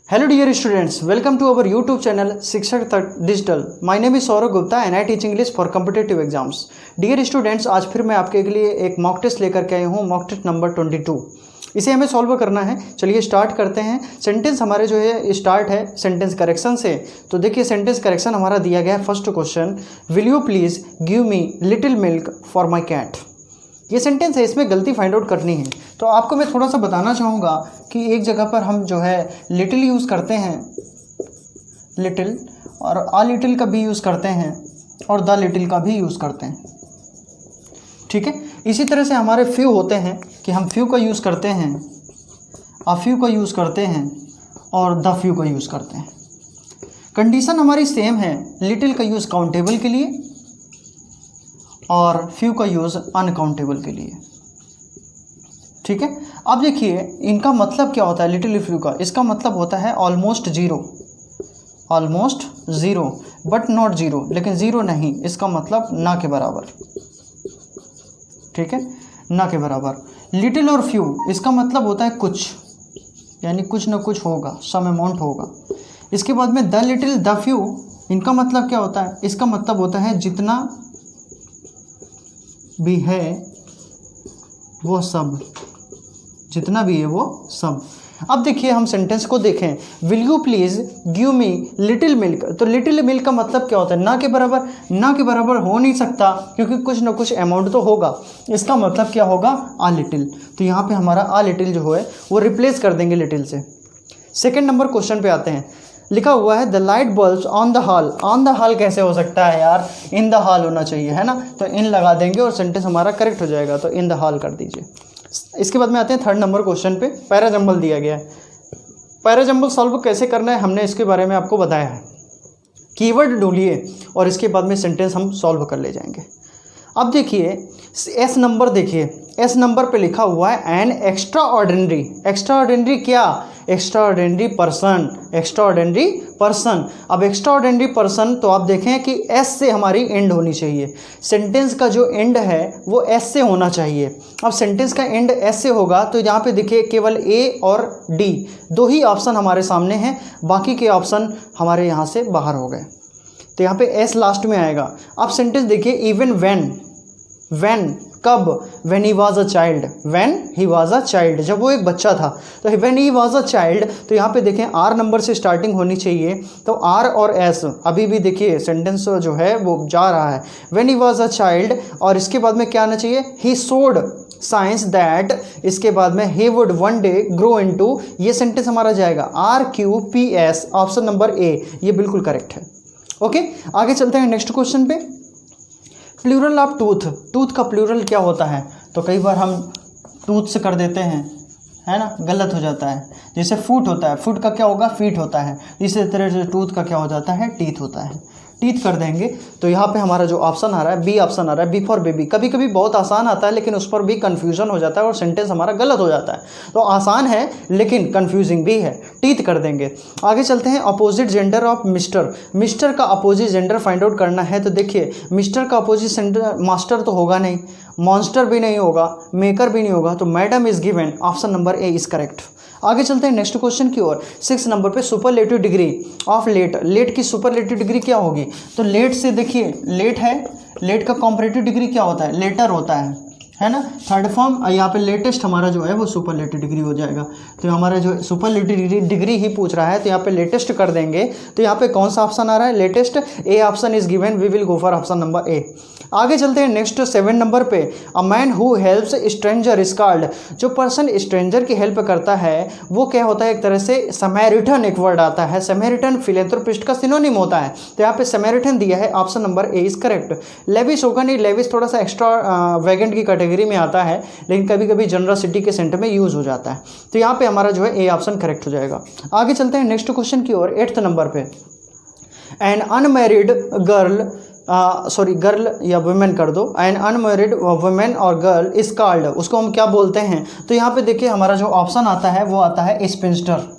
Hello dear students, welcome to our YouTube channel शिक्षक तक digital. My name is Saurabh Gupta and I teach English for competitive exams. Dear students, आज फिर मैं आपके लिए एक मॉक टेस्ट लेकर के आया हूँ, मॉक टेस्ट नंबर 22। इसे हमें सॉल्व करना है। चलिए स्टार्ट करते हैं। सेंटेंस हमारे जो है स्टार्ट है सेंटेंस करेक्शन से। तो देखिए सेंटेंस करेक्शन हमारा दिया गया है। First question, will you please give me little milk for my cat. ये सेंटेंस है, इसमें गलती फाइंड आउट करनी है। तो आपको मैं थोड़ा सा बताना चाहूँगा कि एक जगह पर हम जो है लिटिल यूज़ करते हैं, लिटिल, और आ लिटिल का भी यूज़ करते हैं और द लिटिल का भी यूज़ करते हैं। ठीक है, इसी तरह से हमारे फ्यू होते हैं कि हम फ्यू का यूज़ करते हैं, आ फ्यू का यूज़ करते हैं और द फ्यू का यूज़ करते हैं। कंडीशन हमारी सेम है, लिटिल का यूज़ काउंटेबल के लिए और फ्यू का यूज़ अनकाउंटेबल के लिए। ठीक है, अब देखिए इनका मतलब क्या होता है लिटिल फ्यू का। इसका मतलब होता है almost zero, almost zero but not zero, लेकिन ज़ीरो नहीं, इसका मतलब ना के बराबर। ठीक है, ना के बराबर। लिटिल और फ्यू इसका मतलब होता है कुछ, यानी कुछ ना कुछ होगा, सम अमाउंट होगा। इसके बाद में द लिटिल द फ्यू, इनका मतलब क्या होता है, इसका मतलब होता है जितना भी है वो सब, जितना भी है वो सब। अब देखिए हम सेंटेंस को देखें, will you please give me little milk. तो लिटिल मिल्क का मतलब क्या होता है, ना के बराबर। ना के बराबर हो नहीं सकता क्योंकि कुछ ना कुछ अमाउंट तो होगा। इसका मतलब क्या होगा, आ लिटिल। तो यहाँ पे हमारा आ लिटिल जो है वो रिप्लेस कर देंगे लिटिल से। सेकेंड नंबर क्वेश्चन पे आते हैं। लिखा हुआ है the light bulbs on the hall. On the hall कैसे हो सकता है यार, इन द हॉल होना चाहिए, है ना। तो इन लगा देंगे और सेंटेंस हमारा करेक्ट हो जाएगा। तो इन द हॉल कर दीजिए। इसके बाद में आते हैं थर्ड नंबर क्वेश्चन पे। पैराजंबल दिया गया है। पैराजंबल सॉल्व कैसे करना है हमने इसके बारे में आपको बताया है। कीवर्ड ढूंढिए और इसके बाद में सेंटेंस हम सॉल्व कर ले जाएंगे। अब देखिए एस नंबर, देखिए एस नंबर पे लिखा हुआ है an extraordinary. Extraordinary क्या, extraordinary person, extraordinary person. अब एक्स्ट्रा ऑर्डिनरी पर्सन, तो आप देखें कि एस से हमारी एंड होनी चाहिए। सेंटेंस का जो एंड है वो एस से होना चाहिए। अब सेंटेंस का एंड एस से होगा तो यहाँ पे देखिए केवल ए और डी दो ही ऑप्शन हमारे सामने हैं, बाकी के ऑप्शन हमारे यहाँ से बाहर हो गए। तो यहाँ पे एस लास्ट में आएगा। अब सेंटेंस देखिए, इवन व्हेन, व्हेन कब, when he was a child, when he was a child, जब वो एक बच्चा था। तो when he was a child, तो यहाँ पे देखें आर नंबर से स्टार्टिंग होनी चाहिए। तो आर और एस अभी भी देखिए सेंटेंस जो है वो जा रहा है, when he was a child. और इसके बाद में क्या आना चाहिए, ही शोड साइंस दैट, इसके बाद में he would one day grow into। ये सेंटेंस हमारा जाएगा RQPS, ऑप्शन नंबर ए, ये बिल्कुल करेक्ट है। ओके, आगे चलते हैं नेक्स्ट क्वेश्चन पे। Plural of tooth. टूथ का प्लूरल क्या होता है, तो कई बार हम टूथ से कर देते हैं, है ना, गलत हो जाता है। जैसे फुट होता है, फुट का क्या होगा, फीट होता है। इसी तरह से टूथ का क्या हो जाता है, टीथ होता है। टीथ कर देंगे। तो यहाँ पे हमारा जो ऑप्शन आ रहा है, बी ऑप्शन आ रहा है, बी फॉर बेबी। कभी कभी बहुत आसान आता है लेकिन उस पर भी कंफ्यूजन हो जाता है और सेंटेंस हमारा गलत हो जाता है। तो आसान है लेकिन कंफ्यूजिंग भी है, टीथ कर देंगे। आगे चलते हैं, opposite gender of mister. Mister का अपोजिट जेंडर फाइंड आउट करना है। तो देखिए मिस्टर का अपोजिट जेंडर मास्टर तो होगा नहीं, मॉन्स्टर भी नहीं होगा, मेकर भी नहीं होगा। तो madam is given, option number A is correct. आगे चलते हैं नेक्स्ट क्वेश्चन की ओर। 6 नंबर पे superlative degree of late. Late की सुपरलेटिव डिग्री क्या होगी, तो लेट से देखिए लेट है, लेट का कॉम्परेटिव डिग्री क्या होता है, लेटर होता है ना, थर्ड फॉर्म। यहाँ पे लेटेस्ट हमारा जो है वो सुपरलेटिव डिग्री हो जाएगा। तो हमारा जो सुपरलेटिव डिग्री ही पूछ रहा है तो यहाँ पे लेटेस्ट कर देंगे। तो यहाँ पे कौन सा ऑप्शन आ रहा है, latest, A option is given, we will go for option number A. आगे चलते हैं नेक्स्ट 7 नंबर पे। A man who helps stranger is called. जो पर्सन स्ट्रेंजर की हेल्प करता है वो क्या होता है, एक तरह से समैरिटन एक वर्ड आता है। समैरिटन फिलेंथ्रोपिस्ट का सिनोनिम होता है। तो यहाँ पे समैरिटन दिया है, option number A is correct. लेविस होगा नहीं, लेविस थोड़ा सा एक्स्ट्रा वैगेंट की कैटेगरी में आता है लेकिन कभी कभी जनरसिटी के सेंटर में यूज हो जाता है। तो यहाँ पे हमारा जो है ए ऑप्शन करेक्ट हो जाएगा। आगे चलते हैं नेक्स्ट क्वेश्चन की ओर। 8th नंबर पे, एन अनमैरिड गर्ल, गर्ल या वुमेन कर दो, एन अनमैरिड वुमेन और गर्ल इज कॉल्ड, उसको हम क्या बोलते हैं। तो यहाँ पे देखिए हमारा जो ऑप्शन आता है वो आता है स्पिंस्टर।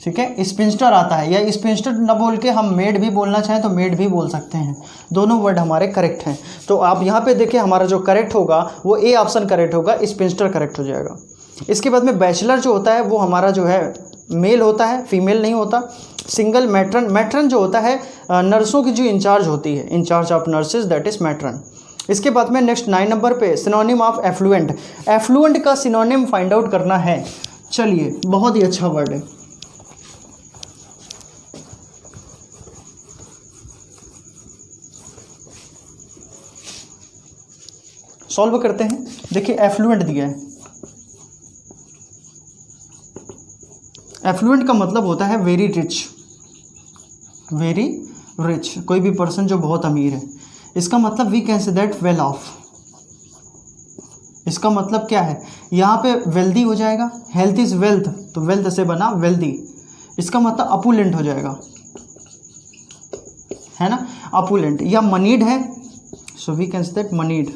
ठीक है, स्पिंस्टर आता है, या स्पिंस्टर न बोल के हम मेड भी बोलना चाहें तो मेड भी बोल सकते हैं। दोनों वर्ड हमारे करेक्ट हैं। तो आप यहाँ पे देखिए हमारा जो करेक्ट होगा वो ए ऑप्शन करेक्ट होगा, स्पिंस्टर करेक्ट हो जाएगा। इसके बाद में बैचलर जो होता है वो हमारा जो है मेल होता है, फीमेल नहीं होता। सिंगल मैट्रन, मैट्रन जो होता है नर्सों की जो इंचार्ज होती है, incharge of nurses, that is matron. इसके बाद में नेक्स्ट 9 नंबर पे सिनोनिम ऑफ एफ्लुएंट, एफ्लुएंट का सिनोनिम फाइंड आउट करना है। चलिए, बहुत ही अच्छा वर्ड है। सॉल्व करते हैं। देखिए एफ्लुएंट दिया है, एफ्लुएंट का मतलब होता है वेरी रिच, वेरी रिच, कोई भी पर्सन जो बहुत अमीर है। इसका मतलब we can say that well off. इसका मतलब क्या है, यहाँ पे वेल्दी हो जाएगा, हेल्थ इज वेल्थ, तो वेल्थ से बना वेल्दी। इसका मतलब अपुलेंट हो जाएगा, है ना, अपुलेंट। या मनीड है, so we can say that moneyed,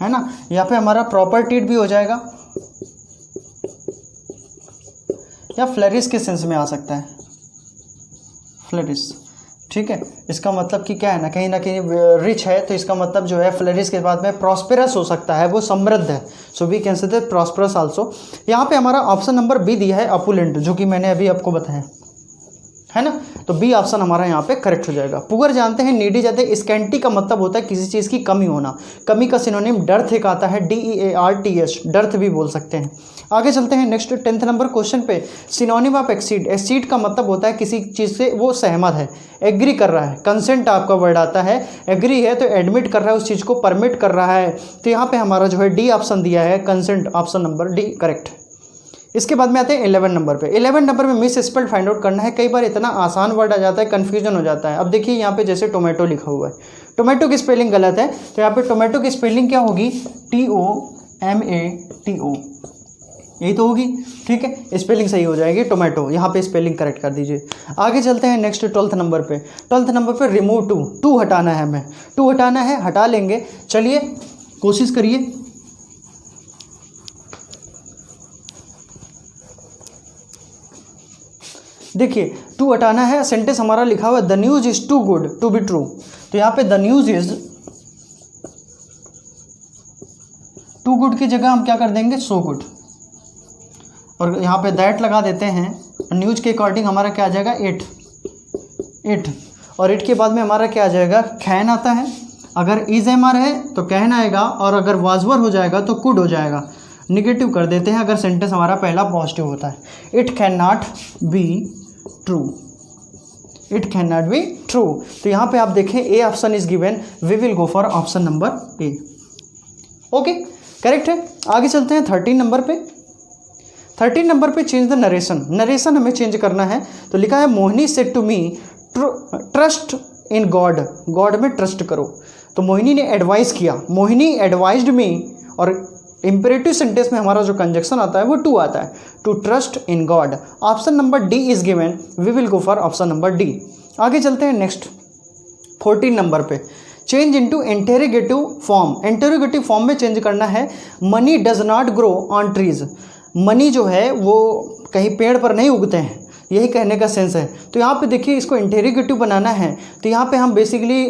है ना। यहाँ पे हमारा प्रॉपर्टीड भी हो जाएगा, या फ्लरिश के सेंस में आ सकता है, फ्लरिश, ठीक है। इसका मतलब कि क्या है ना कहीं रिच है, तो इसका मतलब जो है फ्लरिश के बाद में प्रॉस्पेरस हो सकता है, वो समृद्ध है। So we can say that prosperous also. यहाँ पे हमारा ऑप्शन नंबर बी दिया है अपुलेंट, जो कि मैंने अभी आपको बताया, है ना। तो बी ऑप्शन हमारा यहाँ पे करेक्ट हो जाएगा। पुअर जानते हैं, नीडी जाते हैं। स्कैंटी का मतलब होता है किसी चीज़ की कमी होना। कमी का सिनोनिम डर्थ एक आता है, DEARTH, डर्थ भी बोल सकते हैं। आगे चलते हैं नेक्स्ट 10th नंबर क्वेश्चन पे। सिनोनिम ऑफ एक्सीड, एक्सीड का मतलब होता है किसी चीज़ से वो सहमत है, एग्री कर रहा है। कंसेंट आपका वर्ड आता है, एग्री है तो एडमिट कर रहा है, उस चीज़ को परमिट कर रहा है। तो यहाँ पे हमारा जो है डी ऑप्शन दिया है, consent, option number D correct. इसके बाद में आते हैं 11 नंबर पे। 11 नंबर में मिस स्पेल्ड फाइंड आउट करना है। कई बार इतना आसान वर्ड आ जाता है, कन्फ्यूजन हो जाता है। अब देखिए यहाँ पे जैसे टोमेटो लिखा हुआ है, टोमेटो की स्पेलिंग गलत है, तो यहाँ पे टोमेटो की स्पेलिंग क्या होगी, TOMATO, यही तो होगी, ठीक है। स्पेलिंग सही हो जाएगी टोमेटो, यहाँ पे स्पेलिंग करेक्ट कर दीजिए। आगे चलते हैं नेक्स्ट 12th नंबर पे। 12th नंबर पे रिमूव टू हटाना है, हमें टू हटाना है, हटा लेंगे। चलिए कोशिश करिए। देखिए टू हटाना है, सेंटेंस हमारा लिखा हुआ है the news is too good to be true, तो यहाँ पे the news is too good की जगह हम क्या कर देंगे, सो गुड, और यहाँ पे दैट लगा देते हैं। न्यूज के अकॉर्डिंग हमारा क्या आ जाएगा, इट, और इट के बाद में हमारा क्या आ जाएगा, कैन आता है। अगर इज एमआर है तो कैन आएगा, और अगर वाजवर हो जाएगा तो कुड हो जाएगा। निगेटिव कर देते हैं अगर सेंटेंस हमारा पहला पॉजिटिव होता है। It can not be true, it can not be true. तो यहाँ पे आप देखें A option is given, we will go for option number A. Okay, correct है। आगे चलते हैं 13 नंबर पे। 13 नंबर पे चेंज द नरेशन, नरेशन हमें चेंज करना है। तो लिखा है Mohini said to me trust in God, God में ट्रस्ट करो। तो मोहिनी ने एडवाइस किया, मोहिनी एडवाइज्ड मी, और इंपेरेटिव सेंटेंस में हमारा जो कंजक्शन आता है वो टू आता है, to trust in God. Option number D is given, we will go for option number D. आगे चलते हैं नेक्स्ट 14 नंबर पे। Change into interrogative form, interrogative form में चेंज करना है। Money does not grow on trees, money जो है वो कहीं पेड़ पर नहीं उगते हैं, यही कहने का सेंस है। तो यहाँ पे देखिए इसको इंटेरोगेटिव बनाना है, तो यहाँ पे हम बेसिकली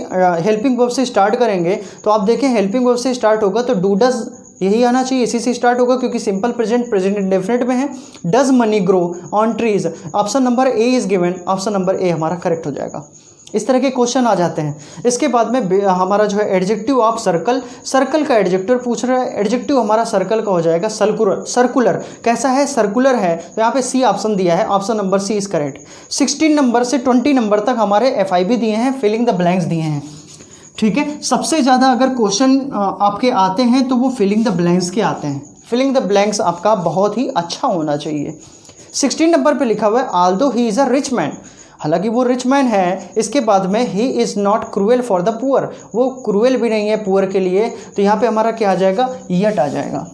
हेल्पिंग वर्ब से स्टार्ट करेंगे। तो आप देखें हेल्पिंग वर्ब से स्टार्ट होगा तो डू डज यही आना चाहिए, इसी से स्टार्ट होगा क्योंकि सिंपल प्रेजेंट, प्रेजेंट इंडेफिनिट में है। Does money grow on trees, option number A is given, option number ए हमारा करेक्ट हो जाएगा। इस तरह के क्वेश्चन आ जाते हैं। इसके बाद में हमारा जो है एडजेक्टिव ऑफ सर्कल, सर्कल का एडजेक्टिव पूछ रहा है। एडजेक्टिव हमारा सर्कल का हो जाएगा सर्कुलर, सर्कुलर कैसा है, सर्कुलर है। तो यहाँ पे सी ऑप्शन दिया है, option number C is correct. 16 number से 20 नंबर तक हमारे FIB दिए हैं, फिलिंग द ब्लैंक्स दिए हैं, ठीक है। सबसे ज़्यादा अगर क्वेश्चन आपके आते हैं तो वो फिलिंग द ब्लैंक्स के आते हैं। फिलिंग द ब्लैंक्स आपका बहुत ही अच्छा होना चाहिए। 16 नंबर पे लिखा हुआ है Aldous he is a rich man, हालांकि वो रिच मैन है। इसके बाद में he is not cruel for the poor, वो क्रूएल भी नहीं है पुअर के लिए। तो यहाँ पे हमारा क्या आ जाएगा, यट आ जाएगा,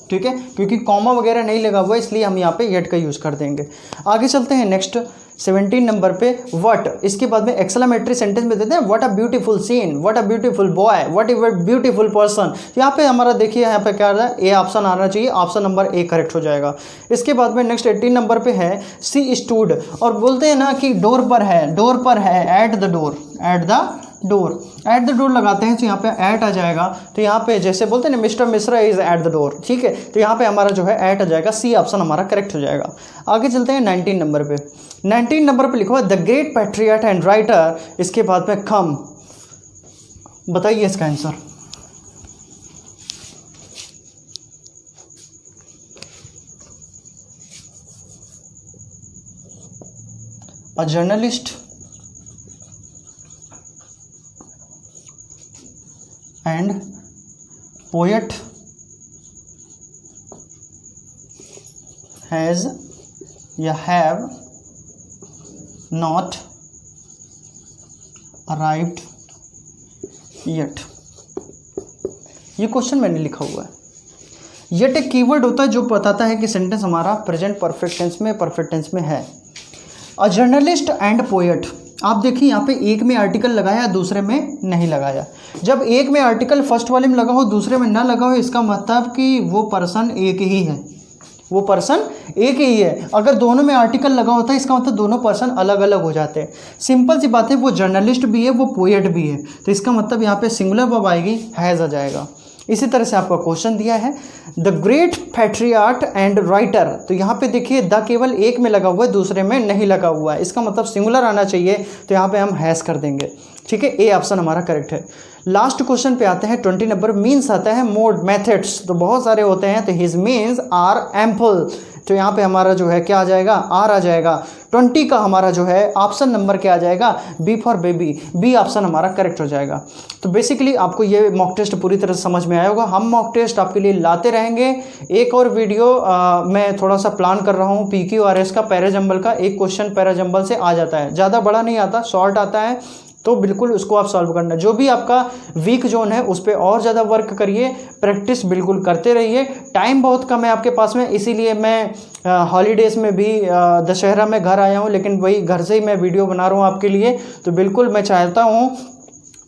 ठीक है, क्योंकि कॉमा वगैरह नहीं लगा हुआ इसलिए हम यहाँ पे यट का यूज़ कर देंगे। आगे चलते हैं नेक्स्ट 17 नंबर पे व्हाट, इसके बाद में एक्सक्लेमेटरी सेंटेंस में देते हैं what a beautiful scene, what a beautiful boy, what is a beautiful person. यहाँ पे हमारा देखिए यहाँ पे क्या आ रहा है, ए ऑप्शन आना चाहिए, ऑप्शन नंबर ए करेक्ट हो जाएगा। इसके बाद में नेक्स्ट 18 नंबर पे है सी स्टूड, और बोलते हैं ना कि डोर पर है, डोर पर है, at the door, at the door. At the door लगाते हैं तो यहाँ पे एट आ जाएगा, तो यहाँ पे जैसे बोलते हैं ना mister Mishra is at the door, ठीक है, तो यहाँ पे हमारा जो है एट आ जाएगा, सी ऑप्शन हमारा करेक्ट हो जाएगा। आगे चलते हैं 19 नंबर पे। 19 नंबर पे लिखा हुआ the great patriot and writer, इसके बाद में कम, बताइए इसका answer. A journalist and poet has या have not arrived yet। ये क्वेश्चन मैंने लिखा हुआ है। येट एक कीवर्ड होता है जो बताता है कि सेंटेंस हमारा प्रेजेंट परफेक्ट टेंस में, परफेक्ट टेंस में है। अ जर्नलिस्ट एंड पोएट, आप देखिए यहाँ पे एक में आर्टिकल लगाया, दूसरे में नहीं लगाया। जब एक में आर्टिकल फर्स्ट वाले में लगा हो, दूसरे में ना लगा हो, इसका मतलब कि वो पर्सन एक ही है, वो पर्सन एक ही है। अगर दोनों में आर्टिकल लगा होता है, इसका मतलब दोनों पर्सन अलग अलग हो जाते हैं। सिंपल सी बात है, वो जर्नलिस्ट भी है, वो पोएट भी है, तो इसका मतलब यहाँ पे सिंगुलर वर्ब आएगी, हैज़ आ जाएगा। इसी तरह से आपका क्वेश्चन दिया है the great patriot and writer, तो यहाँ पे देखिए द केवल एक में लगा हुआ है, दूसरे में नहीं लगा हुआ है, इसका मतलब सिंगुलर आना चाहिए, तो यहाँ पे हम हैज़ कर देंगे, ठीक है, ए ऑप्शन हमारा करेक्ट है। लास्ट क्वेश्चन पे आते हैं 20 नंबर। मीन्स आता है मोड मेथड्स, तो बहुत सारे होते हैं, तो हिज मीन्स आर एम्पल, तो यहाँ पे हमारा जो है क्या आ जाएगा, आर आ जाएगा। 20 का हमारा जो है ऑप्शन नंबर क्या आ जाएगा, B for baby, B option हमारा करेक्ट हो जाएगा। तो बेसिकली आपको ये मॉक टेस्ट पूरी तरह से समझ में आया होगा। हम मॉक टेस्ट आपके लिए लाते रहेंगे। एक और वीडियो मैं थोड़ा सा प्लान कर रहा हूँ, PQRS का, पैराजंबल का, एक क्वेश्चन पैराजंबल से आ जाता है, ज़्यादा बड़ा नहीं आता, शॉर्ट आता है, तो बिल्कुल उसको आप सॉल्व करना। जो भी आपका वीक जोन है उस पर और ज़्यादा वर्क करिए, प्रैक्टिस बिल्कुल करते रहिए। टाइम बहुत कम है आपके पास में, इसीलिए मैं हॉलीडेज़ में भी दशहरा में घर आया हूँ, लेकिन वही घर से ही मैं वीडियो बना रहा हूँ आपके लिए। तो बिल्कुल मैं चाहता हूँ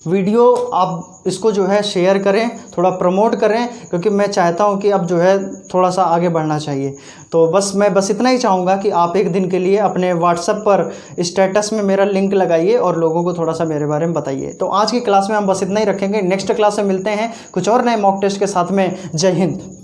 वीडियो आप इसको जो है शेयर करें, थोड़ा प्रमोट करें, क्योंकि मैं चाहता हूं कि अब जो है थोड़ा सा आगे बढ़ना चाहिए। तो मैं बस इतना ही चाहूँगा कि आप एक दिन के लिए अपने व्हाट्सएप पर स्टेटस में मेरा लिंक लगाइए और लोगों को थोड़ा सा मेरे बारे में बताइए। तो आज की क्लास में हम बस इतना ही रखेंगे, नेक्स्ट क्लास में मिलते हैं कुछ और नए मॉक टेस्ट के साथ में। जय हिंद।